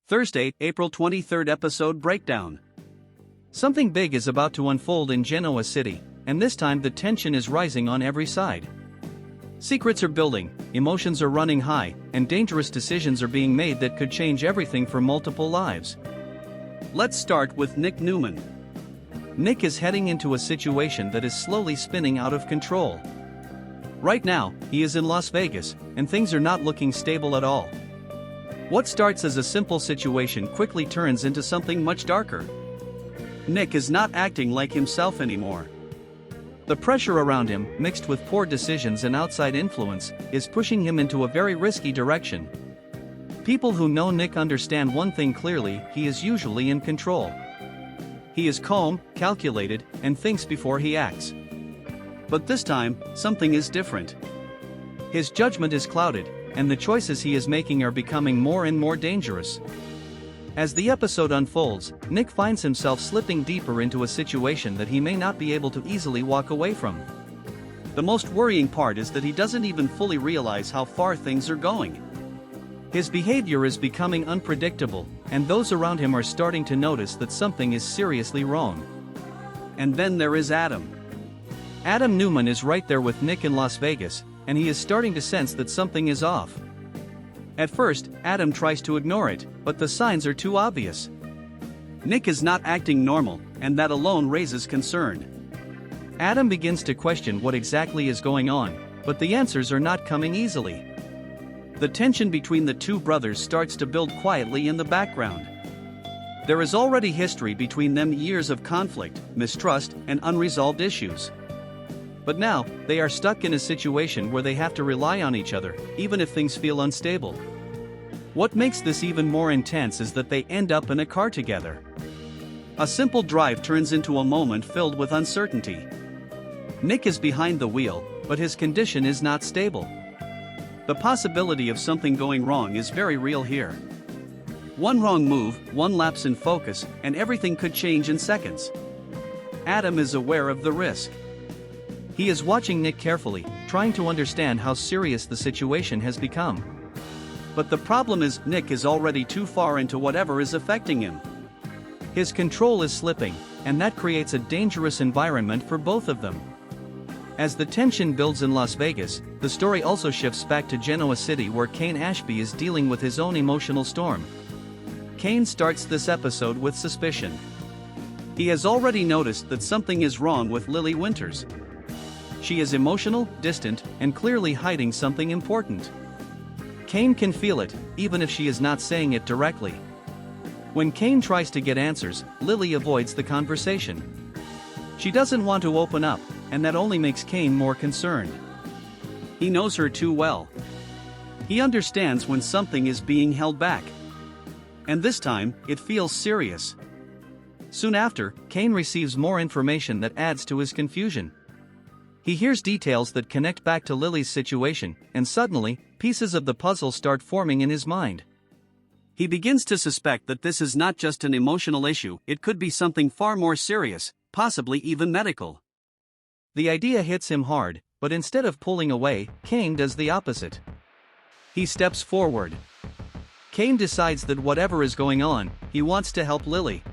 Thursday, April 23rd episode breakdown. Something big is about to unfold in Genoa City, and this time the tension is rising on every side. Secrets are building, emotions are running high, and dangerous decisions are being made that could change everything for multiple lives. Let's start with Nick Newman. Nick is heading into a situation that is slowly spinning out of control. Right now, he is in Las Vegas, and things are not looking stable at all. What starts as a simple situation quickly turns into something much darker. Nick is not acting like himself anymore. The pressure around him, mixed with poor decisions and outside influence, is pushing him into a very risky direction. People who know Nick understand one thing clearly: he is usually in control. He is calm, calculated, and thinks before he acts. But this time, something is different. His judgment is clouded, and the choices he is making are becoming more and more dangerous. As the episode unfolds, Nick finds himself slipping deeper into a situation that he may not be able to easily walk away from. The most worrying part is that he doesn't even fully realize how far things are going. His behavior is becoming unpredictable, and those around him are starting to notice that something is seriously wrong. And then there is Adam. Adam Newman is right there with Nick in Las Vegas, and he is starting to sense that something is off. At first, Adam tries to ignore it, but the signs are too obvious. Nick is not acting normal, and that alone raises concern. Adam begins to question what exactly is going on, but the answers are not coming easily. The tension between the two brothers starts to build quietly in the background. There is already history between them, years of conflict, mistrust, and unresolved issues. But now, they are stuck in a situation where they have to rely on each other, even if things feel unstable. What makes this even more intense is that they end up in a car together. A simple drive turns into a moment filled with uncertainty. Nick is behind the wheel, but his condition is not stable. The possibility of something going wrong is very real here. One wrong move, one lapse in focus, and everything could change in seconds. Adam is aware of the risk. He is watching Nick carefully, trying to understand how serious the situation has become. But the problem is, Nick is already too far into whatever is affecting him. His control is slipping, and that creates a dangerous environment for both of them. As the tension builds in Las Vegas, the story also shifts back to Genoa City, where Ashby is dealing with his own emotional storm. Kane starts this episode with suspicion. He has already noticed that something is wrong with Lily Winters. She is emotional, distant, and clearly hiding something important. Kane can feel it, even if she is not saying it directly. When Kane tries to get answers, Lily avoids the conversation. She doesn't want to open up, and that only makes Kane more concerned. He knows her too well. He understands when something is being held back. And this time, it feels serious. Soon after, Kane receives more information that adds to his confusion. He hears details that connect back to Lily's situation, and suddenly, pieces of the puzzle start forming in his mind. He begins to suspect that this is not just an emotional issue, it could be something far more serious, possibly even medical. The idea hits him hard, but instead of pulling away, Kane does the opposite. He steps forward. Kane decides that whatever is going on, he wants to help Lily.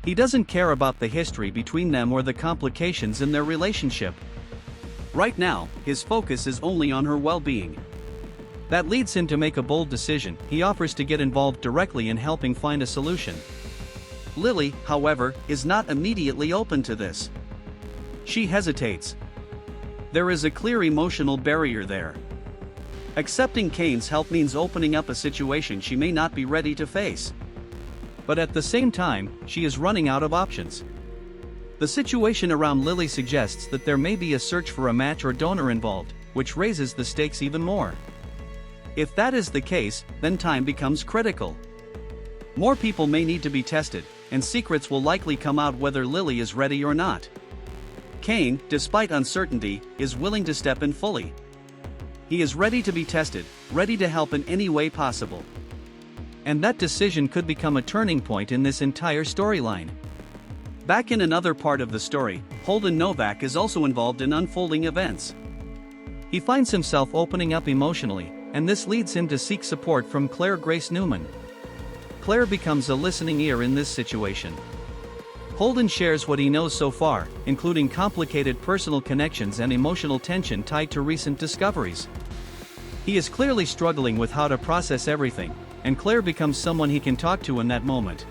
He doesn't care about the history between them or the complications in their relationship. Right now, his focus is only on her well-being. That leads him to make a bold decision. He offers to get involved directly in helping find a solution. Lily, however, is not immediately open to this. She hesitates. There is a clear emotional barrier there. Accepting Kane's help means opening up a situation she may not be ready to face. But at the same time, she is running out of options. The situation around Lily suggests that there may be a search for a match or donor involved, which raises the stakes even more. If that is the case, then time becomes critical. More people may need to be tested, and secrets will likely come out whether Lily is ready or not. Kane, despite uncertainty, is willing to step in fully. He is ready to be tested, ready to help in any way possible. And that decision could become a turning point in this entire storyline. Back in another part of the story, Holden is also involved in unfolding events. He finds himself opening up emotionally, and this leads him to seek support from Claire Grace Newman. Claire becomes a listening ear in this situation. Holden shares what he knows so far, including complicated personal connections and emotional tension tied to recent discoveries. He is clearly struggling with how to process everything, and Claire becomes someone he can talk to in that moment.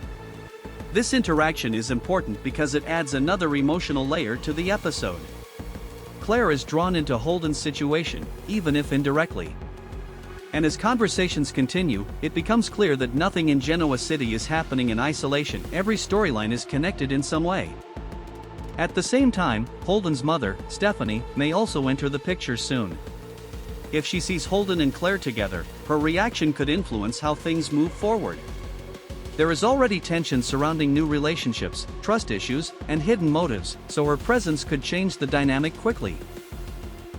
This interaction is important because it adds another emotional layer to the episode. Claire is drawn into Holden's situation, even if indirectly. And as conversations continue, it becomes clear that nothing in Genoa City is happening in isolation. Every storyline is connected in some way. At the same time, Holden's mother, Stephanie, may also enter the picture soon. If she sees Holden and Claire together, her reaction could influence how things move forward. There is already tension surrounding new relationships, trust issues, and hidden motives, so her presence could change the dynamic quickly.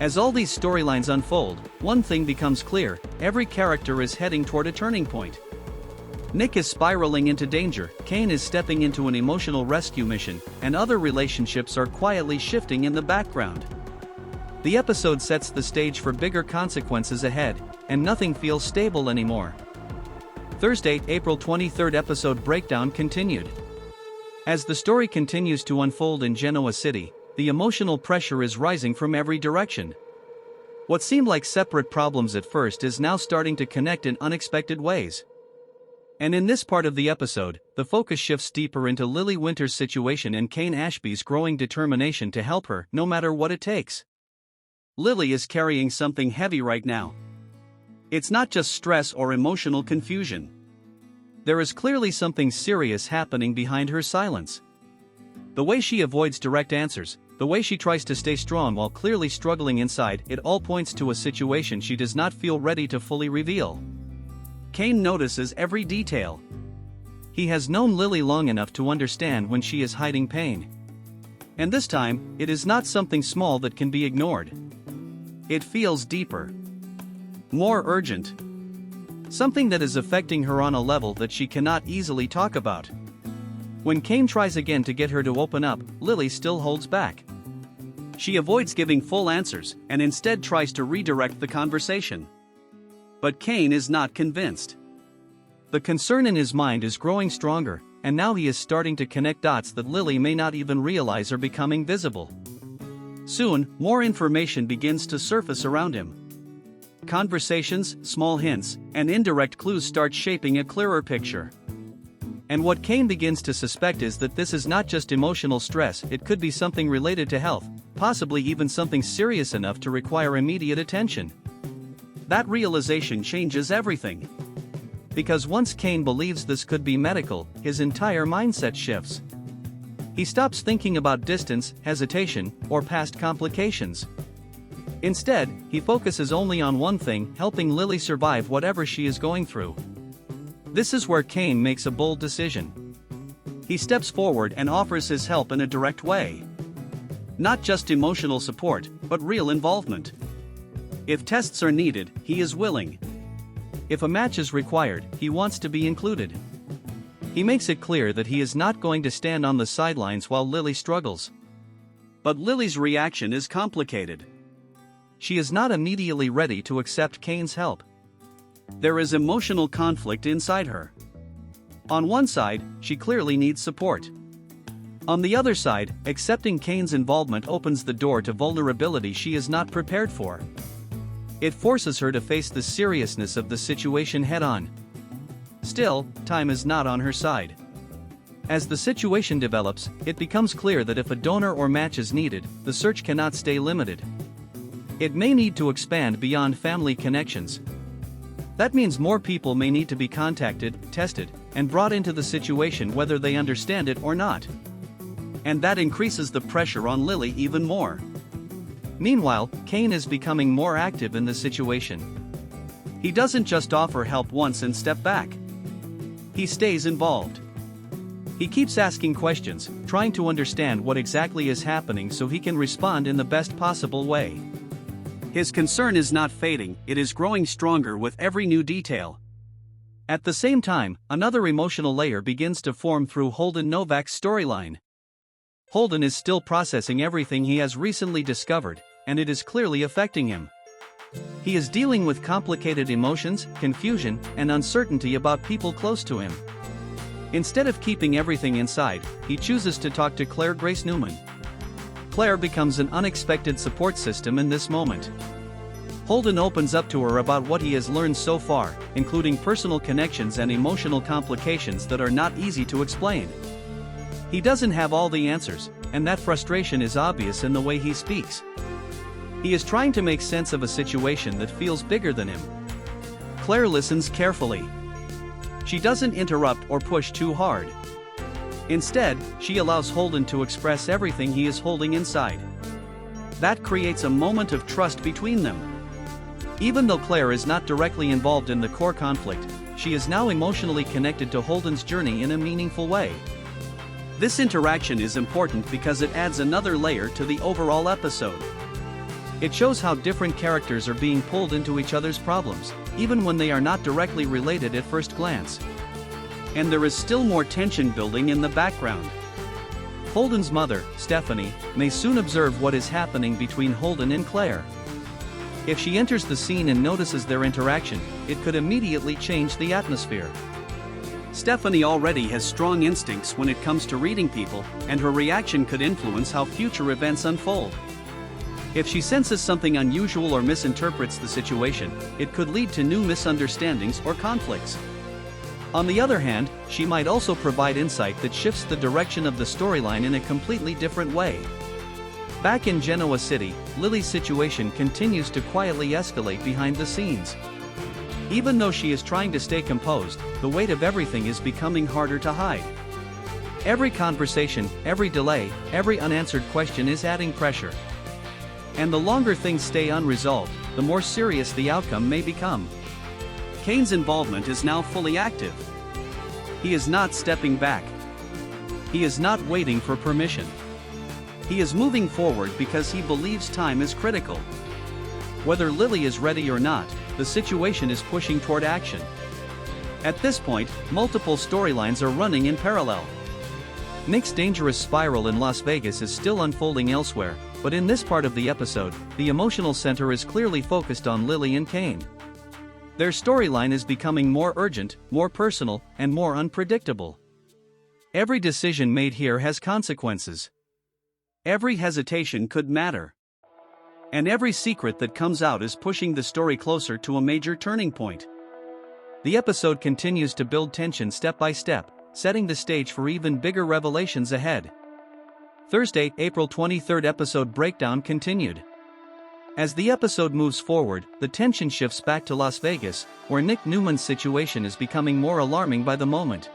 As all these storylines unfold, one thing becomes clear: every character is heading toward a turning point. Nick is spiraling into danger, Kane is stepping into an emotional rescue mission, and other relationships are quietly shifting in the background. The episode sets the stage for bigger consequences ahead, and nothing feels stable anymore. Thursday, April 23rd episode breakdown continued. As the story continues to unfold in Genoa City, the emotional pressure is rising from every direction. What seemed like separate problems at first is now starting to connect in unexpected ways. And in this part of the episode, the focus shifts deeper into Lily Winter's situation and Kane Ashby's growing determination to help her, no matter what it takes. Lily is carrying something heavy right now. It's not just stress or emotional confusion. There is clearly something serious happening behind her silence. The way she avoids direct answers, the way she tries to stay strong while clearly struggling inside, it all points to a situation she does not feel ready to fully reveal. Kane notices every detail. He has known Lily long enough to understand when she is hiding pain. And this time, it is not something small that can be ignored. It feels deeper. More urgent. Something that is affecting her on a level that she cannot easily talk about. When Kane tries again to get her to open up, Lily still holds back. She avoids giving full answers, and instead tries to redirect the conversation. But Kane is not convinced. The concern in his mind is growing stronger, and now he is starting to connect dots that Lily may not even realize are becoming visible. Soon, more information begins to surface around him. Conversations, small hints, and indirect clues start shaping a clearer picture. And what Kane begins to suspect is that this is not just emotional stress, it could be something related to health, possibly even something serious enough to require immediate attention. That realization changes everything. Because once Kane believes this could be medical, his entire mindset shifts. He stops thinking about distance, hesitation, or past complications. Instead, he focuses only on one thing: helping Lily survive whatever she is going through. This is where Kane makes a bold decision. He steps forward and offers his help in a direct way. Not just emotional support, but real involvement. If tests are needed, he is willing. If a match is required, he wants to be included. He makes it clear that he is not going to stand on the sidelines while Lily struggles. But Lily's reaction is complicated. She is not immediately ready to accept Kane's help. There is emotional conflict inside her. On one side, she clearly needs support. On the other side, accepting Kane's involvement opens the door to vulnerability she is not prepared for. It forces her to face the seriousness of the situation head-on. Still, time is not on her side. As the situation develops, it becomes clear that if a donor or match is needed, the search cannot stay limited. It may need to expand beyond family connections. That means more people may need to be contacted, tested, and brought into the situation whether they understand it or not. And that increases the pressure on Lily even more. Meanwhile, Kane is becoming more active in the situation. He doesn't just offer help once and step back. He stays involved. He keeps asking questions, trying to understand what exactly is happening so he can respond in the best possible way. His concern is not fading, it is growing stronger with every new detail. At the same time, another emotional layer begins to form through Holden Novak's storyline. Holden is still processing everything he has recently discovered, and it is clearly affecting him. He is dealing with complicated emotions, confusion, and uncertainty about people close to him. Instead of keeping everything inside, he chooses to talk to Claire Grace Newman. Claire becomes an unexpected support system in this moment. Holden opens up to her about what he has learned so far, including personal connections and emotional complications that are not easy to explain. He doesn't have all the answers, and that frustration is obvious in the way he speaks. He is trying to make sense of a situation that feels bigger than him. Claire listens carefully. She doesn't interrupt or push too hard. Instead, she allows Holden to express everything he is holding inside. That creates a moment of trust between them. Even though Claire is not directly involved in the core conflict, she is now emotionally connected to Holden's journey in a meaningful way. This interaction is important because it adds another layer to the overall episode. It shows how different characters are being pulled into each other's problems, even when they are not directly related at first glance. And there is still more tension building in the background. Holden's mother, Stephanie, may soon observe what is happening between Holden and Claire. If she enters the scene and notices their interaction, it could immediately change the atmosphere. Stephanie already has strong instincts when it comes to reading people, and her reaction could influence how future events unfold. If she senses something unusual or misinterprets the situation, it could lead to new misunderstandings or conflicts. On the other hand, she might also provide insight that shifts the direction of the storyline in a completely different way. Back in Genoa City, Lily's situation continues to quietly escalate behind the scenes. Even though she is trying to stay composed, the weight of everything is becoming harder to hide. Every conversation, every delay, every unanswered question is adding pressure. And the longer things stay unresolved, the more serious the outcome may become. Kane's involvement is now fully active. He is not stepping back. He is not waiting for permission. He is moving forward because he believes time is critical. Whether Lily is ready or not, the situation is pushing toward action. At this point, multiple storylines are running in parallel. Nick's dangerous spiral in Las Vegas is still unfolding elsewhere, but in this part of the episode, the emotional center is clearly focused on Lily and Kane. Their storyline is becoming more urgent, more personal, and more unpredictable. Every decision made here has consequences. Every hesitation could matter. And every secret that comes out is pushing the story closer to a major turning point. The episode continues to build tension step by step, setting the stage for even bigger revelations ahead. Thursday, April 23rd episode breakdown continued. As the episode moves forward, the tension shifts back to Las Vegas, where Nick Newman's situation is becoming more alarming by the moment.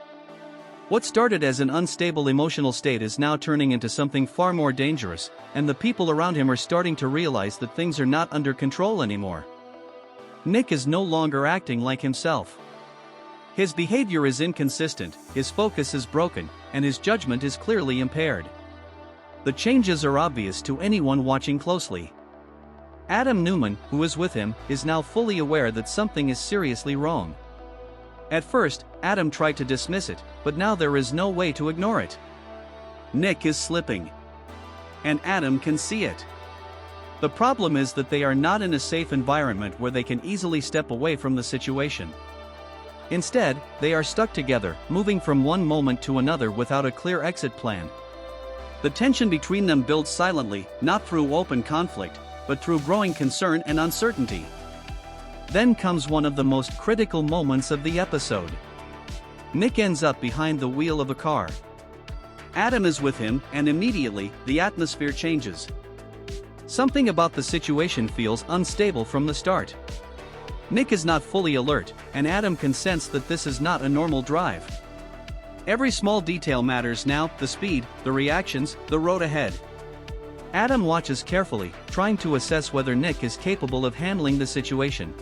What started as an unstable emotional state is now turning into something far more dangerous, and the people around him are starting to realize that things are not under control anymore. Nick is no longer acting like himself. His behavior is inconsistent, his focus is broken, and his judgment is clearly impaired. The changes are obvious to anyone watching closely. Adam Newman, who is with him, is now fully aware that something is seriously wrong. At first, Adam tried to dismiss it, but now there is no way to ignore it. Nick is slipping. And Adam can see it. The problem is that they are not in a safe environment where they can easily step away from the situation. Instead, they are stuck together, moving from one moment to another without a clear exit plan. The tension between them builds silently, not through open conflict, but through growing concern and uncertainty. Then comes one of the most critical moments of the episode. Nick ends up behind the wheel of a car. Adam is with him, and immediately, the atmosphere changes. Something about the situation feels unstable from the start. Nick is not fully alert, and Adam can sense that this is not a normal drive. Every small detail matters now: the speed, the reactions, the road ahead. Adam watches carefully, trying to assess whether Nick is capable of handling the situation.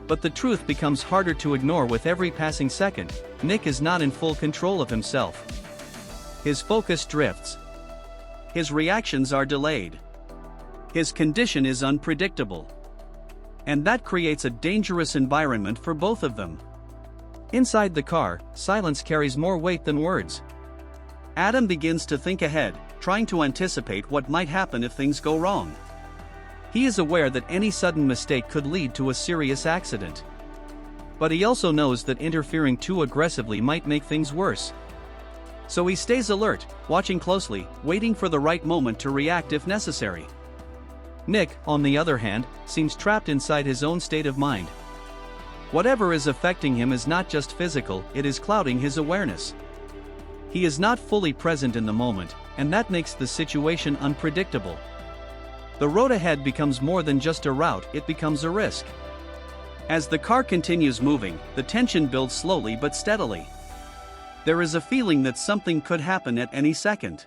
But the truth becomes harder to ignore with every passing second: Nick is not in full control of himself. His focus drifts. His reactions are delayed. His condition is unpredictable. And that creates a dangerous environment for both of them. Inside the car, silence carries more weight than words. Adam begins to think ahead, trying to anticipate what might happen if things go wrong. He is aware that any sudden mistake could lead to a serious accident. But he also knows that interfering too aggressively might make things worse. So he stays alert, watching closely, waiting for the right moment to react if necessary. Nick, on the other hand, seems trapped inside his own state of mind. Whatever is affecting him is not just physical, it is clouding his awareness. He is not fully present in the moment, and that makes the situation unpredictable. The road ahead becomes more than just a route, it becomes a risk. As the car continues moving, the tension builds slowly but steadily. There is a feeling that something could happen at any second.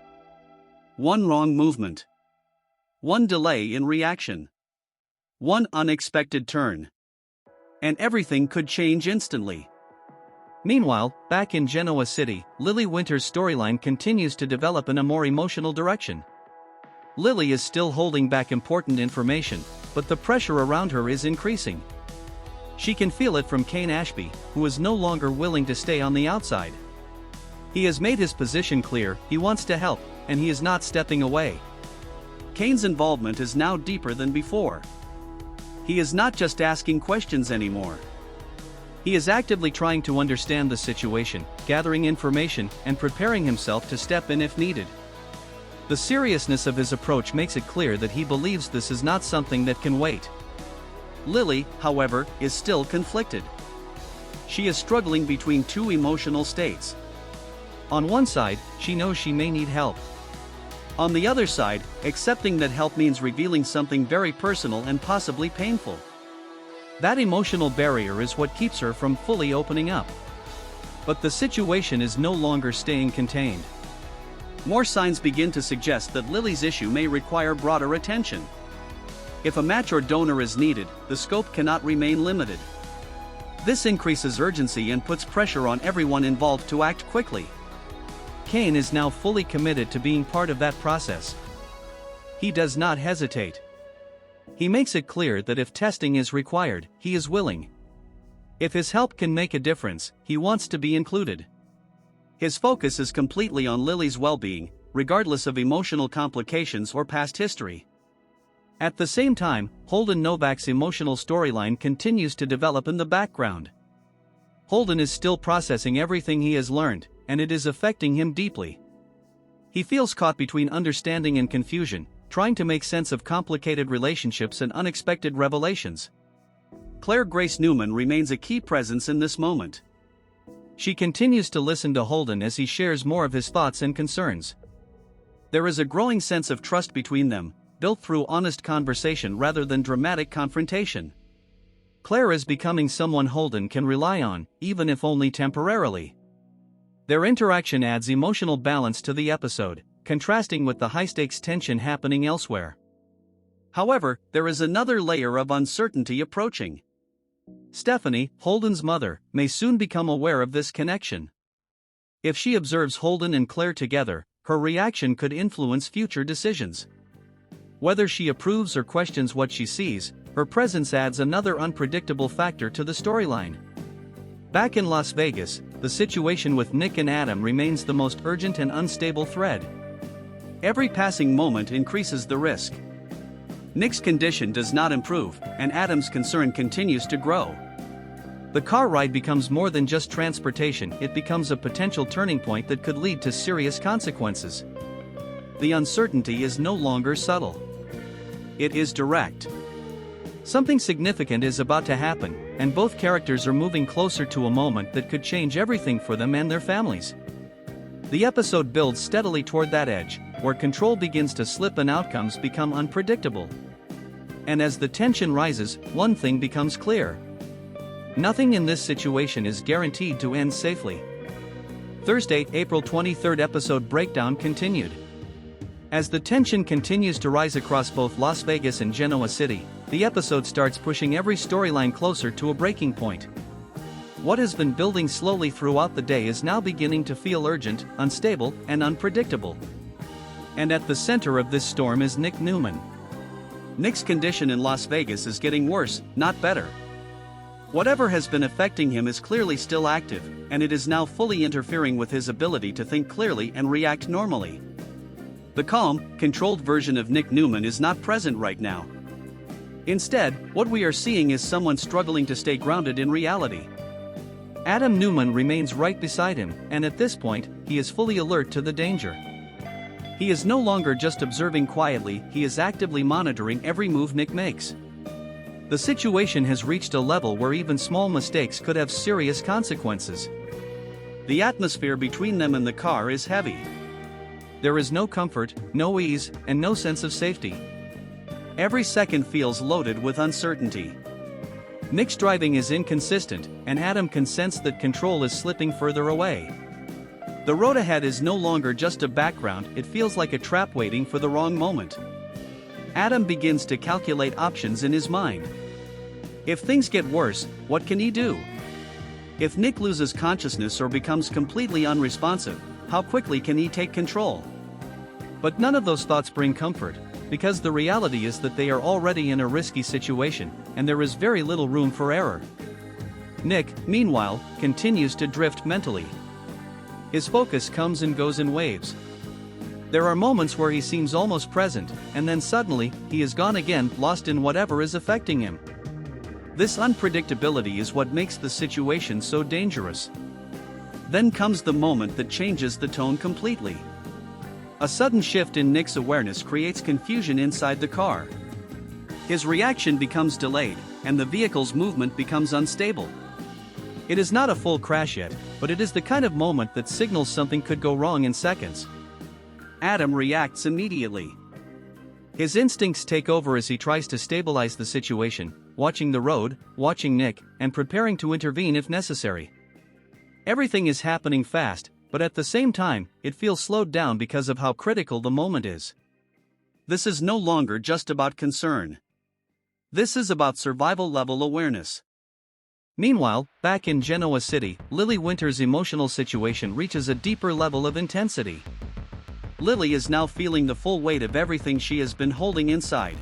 One wrong movement. One delay in reaction. One unexpected turn. And everything could change instantly. Meanwhile, back in Genoa City, Lily Winter's storyline continues to develop in a more emotional direction. Lily is still holding back important information, but the pressure around her is increasing. She can feel it from Cain Ashby, who is no longer willing to stay on the outside. He has made his position clear, he wants to help, and he is not stepping away. Cain's involvement is now deeper than before. He is not just asking questions anymore. He is actively trying to understand the situation, gathering information, and preparing himself to step in if needed. The seriousness of his approach makes it clear that he believes this is not something that can wait. Lily, however, is still conflicted. She is struggling between two emotional states. On one side, she knows she may need help. On the other side, accepting that help means revealing something very personal and possibly painful. That emotional barrier is what keeps her from fully opening up. But the situation is no longer staying contained. More signs begin to suggest that Lily's issue may require broader attention. If a match or donor is needed, the scope cannot remain limited. This increases urgency and puts pressure on everyone involved to act quickly. Cain is now fully committed to being part of that process. He does not hesitate. He makes it clear that if testing is required, he is willing. If his help can make a difference, he wants to be included. His focus is completely on Lily's well-being, regardless of emotional complications or past history. At the same time, Holden Novak's emotional storyline continues to develop in the background. Holden is still processing everything he has learned, and it is affecting him deeply. He feels caught between understanding and confusion, trying to make sense of complicated relationships and unexpected revelations. Claire Grace Newman remains a key presence in this moment. She continues to listen to Holden as he shares more of his thoughts and concerns. There is a growing sense of trust between them, built through honest conversation rather than dramatic confrontation. Claire is becoming someone Holden can rely on, even if only temporarily. Their interaction adds emotional balance to the episode, contrasting with the high-stakes tension happening elsewhere. However, there is another layer of uncertainty approaching. Stephanie, Holden's mother, may soon become aware of this connection. If she observes Holden and Claire together, her reaction could influence future decisions. Whether she approves or questions what she sees, her presence adds another unpredictable factor to the storyline. Back in Las Vegas, the situation with Nick and Adam remains the most urgent and unstable thread. Every passing moment increases the risk. Nick's condition does not improve, and Adam's concern continues to grow. The car ride becomes more than just transportation, it becomes a potential turning point that could lead to serious consequences. The uncertainty is no longer subtle. It is direct. Something significant is about to happen, and both characters are moving closer to a moment that could change everything for them and their families. The episode builds steadily toward that edge, where control begins to slip and outcomes become unpredictable. And as the tension rises, one thing becomes clear. Nothing in this situation is guaranteed to end safely. Thursday, April 23rd episode breakdown continued. As the tension continues to rise across both Las Vegas and Genoa City, the episode starts pushing every storyline closer to a breaking point. What has been building slowly throughout the day is now beginning to feel urgent, unstable, and unpredictable. And at the center of this storm is Nick Newman. Nick's condition in Las Vegas is getting worse, not better. Whatever has been affecting him is clearly still active, and it is now fully interfering with his ability to think clearly and react normally. The calm, controlled version of Nick Newman is not present right now. Instead, what we are seeing is someone struggling to stay grounded in reality. Adam Newman remains right beside him, and at this point, he is fully alert to the danger. He is no longer just observing quietly, he is actively monitoring every move Nick makes. The situation has reached a level where even small mistakes could have serious consequences. The atmosphere between them and the car is heavy. There is no comfort, no ease, and no sense of safety. Every second feels loaded with uncertainty. Nick's driving is inconsistent, and Adam can sense that control is slipping further away. The road ahead is no longer just a background, it feels like a trap waiting for the wrong moment. Adam begins to calculate options in his mind. If things get worse, what can he do? If Nick loses consciousness or becomes completely unresponsive, how quickly can he take control? But none of those thoughts bring comfort, because the reality is that they are already in a risky situation, and there is very little room for error. Nick, meanwhile, continues to drift mentally. His focus comes and goes in waves. There are moments where he seems almost present, and then suddenly, he is gone again, lost in whatever is affecting him. This unpredictability is what makes the situation so dangerous. Then comes the moment that changes the tone completely. A sudden shift in Nick's awareness creates confusion inside the car. His reaction becomes delayed, and the vehicle's movement becomes unstable. It is not a full crash yet, but it is the kind of moment that signals something could go wrong in seconds. Adam reacts immediately. His instincts take over as he tries to stabilize the situation, watching the road, watching Nick, and preparing to intervene if necessary. Everything is happening fast, but at the same time, it feels slowed down because of how critical the moment is. This is no longer just about concern. This is about survival-level awareness. Meanwhile, back in Genoa City, Lily Winter's emotional situation reaches a deeper level of intensity. Lily is now feeling the full weight of everything she has been holding inside.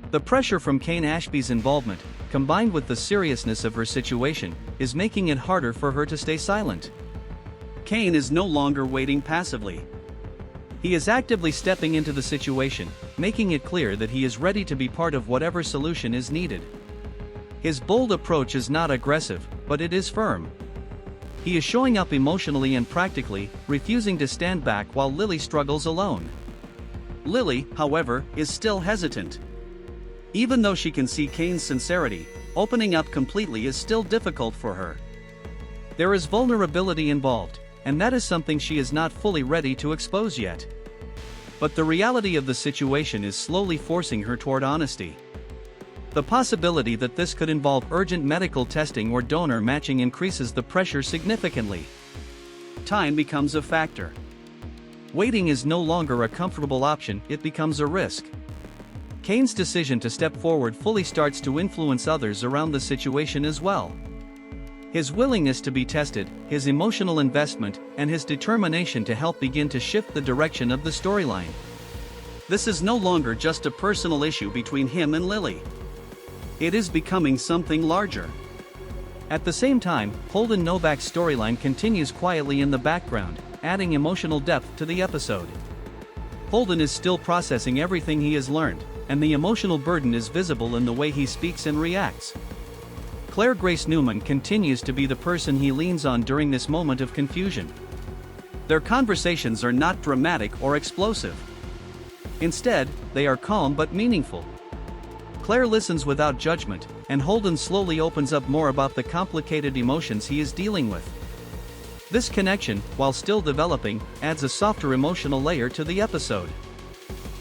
The pressure from Kane Ashby's involvement, combined with the seriousness of her situation, is making it harder for her to stay silent. Kane is no longer waiting passively. He is actively stepping into the situation, making it clear that he is ready to be part of whatever solution is needed. His bold approach is not aggressive, but it is firm. He is showing up emotionally and practically, refusing to stand back while Lily struggles alone. Lily, however, is still hesitant. Even though she can see Kane's sincerity, opening up completely is still difficult for her. There is vulnerability involved, and that is something she is not fully ready to expose yet. But the reality of the situation is slowly forcing her toward honesty. The possibility that this could involve urgent medical testing or donor matching increases the pressure significantly. Time becomes a factor. Waiting is no longer a comfortable option, it becomes a risk. Kane's decision to step forward fully starts to influence others around the situation as well. His willingness to be tested, his emotional investment, and his determination to help begin to shift the direction of the storyline. This is no longer just a personal issue between him and Lily. It is becoming something larger. At the same time, Holden Novak's storyline continues quietly in the background, adding emotional depth to the episode. Holden is still processing everything he has learned, and the emotional burden is visible in the way he speaks and reacts. Claire Grace Newman continues to be the person he leans on during this moment of confusion. Their conversations are not dramatic or explosive. Instead, they are calm but meaningful. Claire listens without judgment, and Holden slowly opens up more about the complicated emotions he is dealing with. This connection, while still developing, adds a softer emotional layer to the episode.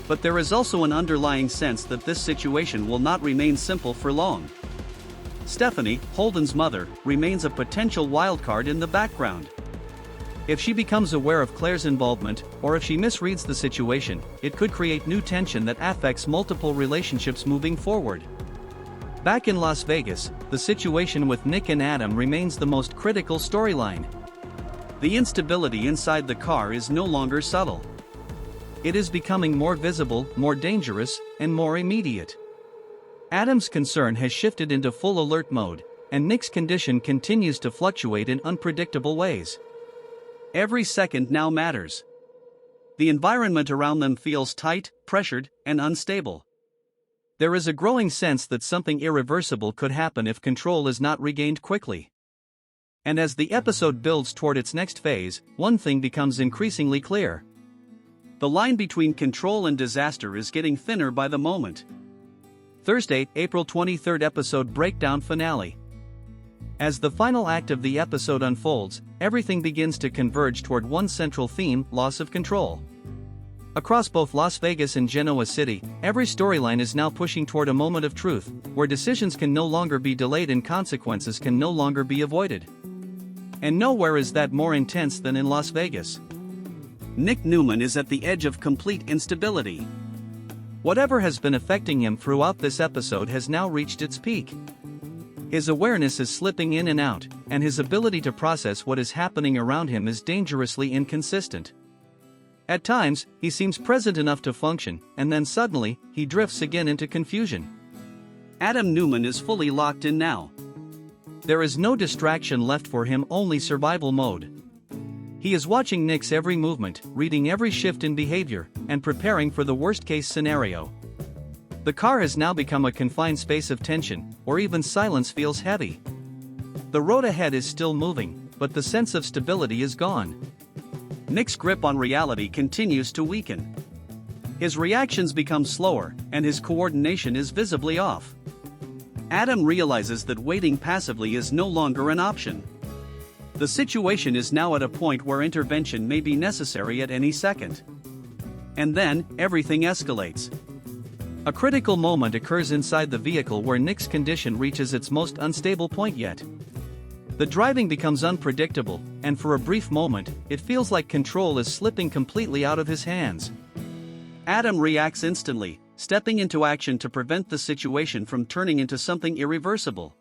But there is also an underlying sense that this situation will not remain simple for long. Stephanie, Holden's mother, remains a potential wildcard in the background. If she becomes aware of Claire's involvement, or if she misreads the situation, it could create new tension that affects multiple relationships moving forward. Back in Las Vegas, the situation with Nick and Adam remains the most critical storyline. The instability inside the car is no longer subtle. It is becoming more visible, more dangerous, and more immediate. Adam's concern has shifted into full alert mode, and Nick's condition continues to fluctuate in unpredictable ways. Every second now matters. The environment around them feels tight, pressured, and unstable. There is a growing sense that something irreversible could happen if control is not regained quickly. And as the episode builds toward its next phase, one thing becomes increasingly clear. The line between control and disaster is getting thinner by the moment. Thursday, April 23rd episode breakdown finale. As the final act of the episode unfolds, everything begins to converge toward one central theme: loss of control. Across both Las Vegas and Genoa City, every storyline is now pushing toward a moment of truth, where decisions can no longer be delayed and consequences can no longer be avoided. And nowhere is that more intense than in Las Vegas. Nick Newman is at the edge of complete instability. Whatever has been affecting him throughout this episode has now reached its peak. His awareness is slipping in and out, and his ability to process what is happening around him is dangerously inconsistent. At times, he seems present enough to function, and then suddenly, he drifts again into confusion. Adam Newman is fully locked in now. There is no distraction left for him, only survival mode. He is watching Nick's every movement, reading every shift in behavior, and preparing for the worst-case scenario. The car has now become a confined space of tension, or even silence feels heavy. The road ahead is still moving, but the sense of stability is gone. Nick's grip on reality continues to weaken. His reactions become slower, and his coordination is visibly off. Adam realizes that waiting passively is no longer an option. The situation is now at a point where intervention may be necessary at any second. And then, everything escalates. A critical moment occurs inside the vehicle where Nick's condition reaches its most unstable point yet. The driving becomes unpredictable, and for a brief moment, it feels like control is slipping completely out of his hands. Adam reacts instantly, stepping into action to prevent the situation from turning into something irreversible.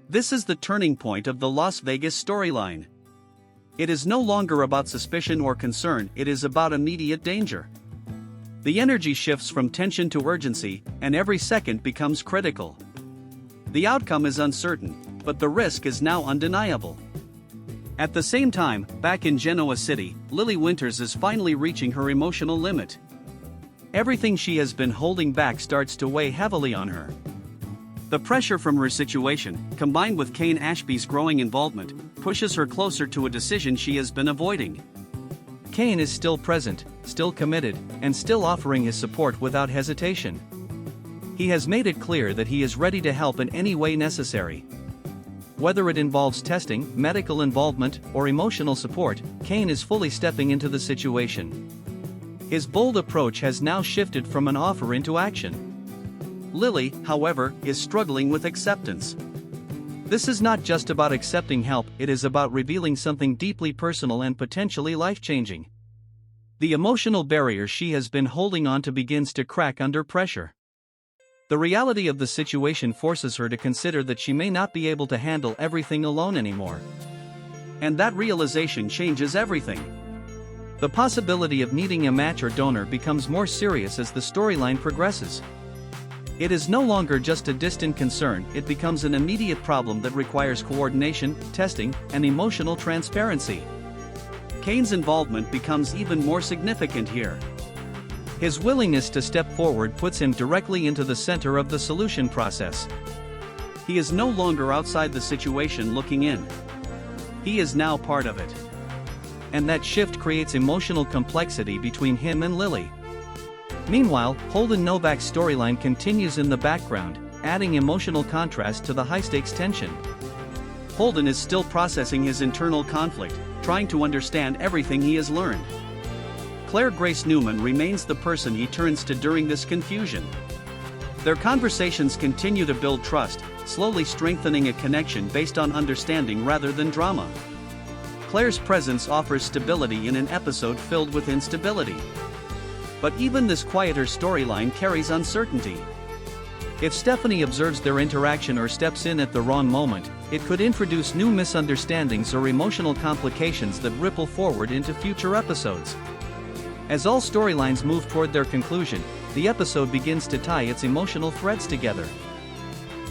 This is the turning point of the Las Vegas storyline. It is no longer about suspicion or concern, it is about immediate danger. The energy shifts from tension to urgency, and every second becomes critical. The outcome is uncertain, but the risk is now undeniable. At the same time, back in Genoa City, Lily Winters is finally reaching her emotional limit. Everything she has been holding back starts to weigh heavily on her. The pressure from her situation, combined with Kane Ashby's growing involvement, pushes her closer to a decision she has been avoiding. Kane is still present, still committed, and still offering his support without hesitation. He has made it clear that he is ready to help in any way necessary. Whether it involves testing, medical involvement, or emotional support, Kane is fully stepping into the situation. His bold approach has now shifted from an offer into action. Lily, however, is struggling with acceptance. This is not just about accepting help, it is about revealing something deeply personal and potentially life-changing. The emotional barrier she has been holding on to begins to crack under pressure. The reality of the situation forces her to consider that she may not be able to handle everything alone anymore. And that realization changes everything. The possibility of needing a match or donor becomes more serious as the storyline progresses. It is no longer just a distant concern, it becomes an immediate problem that requires coordination, testing, and emotional transparency. Kane's involvement becomes even more significant here. His willingness to step forward puts him directly into the center of the solution process. He is no longer outside the situation looking in. He is now part of it. And that shift creates emotional complexity between him and Lily. Meanwhile, Holden Novak's storyline continues in the background, adding emotional contrast to the high-stakes tension. Holden is still processing his internal conflict, trying to understand everything he has learned. Claire Grace Newman remains the person he turns to during this confusion. Their conversations continue to build trust, slowly strengthening a connection based on understanding rather than drama. Claire's presence offers stability in an episode filled with instability. But even this quieter storyline carries uncertainty. If Stephanie observes their interaction or steps in at the wrong moment, it could introduce new misunderstandings or emotional complications that ripple forward into future episodes. As all storylines move toward their conclusion, the episode begins to tie its emotional threads together.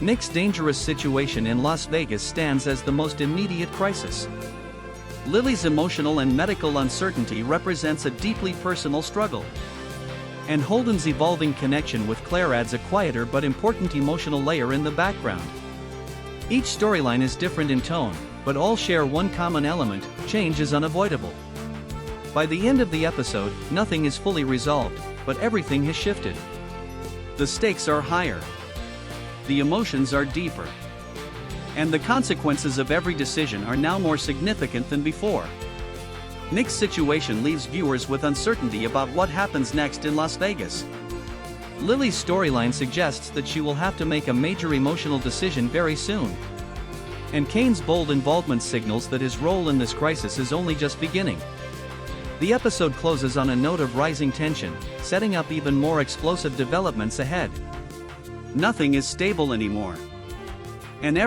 Nick's dangerous situation in Las Vegas stands as the most immediate crisis. Lily's emotional and medical uncertainty represents a deeply personal struggle. And Holden's evolving connection with Claire adds a quieter but important emotional layer in the background. Each storyline is different in tone, but all share one common element: change is unavoidable. By the end of the episode, nothing is fully resolved, but everything has shifted. The stakes are higher. The emotions are deeper. And the consequences of every decision are now more significant than before. Nick's situation leaves viewers with uncertainty about what happens next in Las Vegas. Lily's storyline suggests that she will have to make a major emotional decision very soon. And Kane's bold involvement signals that his role in this crisis is only just beginning. The episode closes on a note of rising tension, setting up even more explosive developments ahead. Nothing is stable anymore. And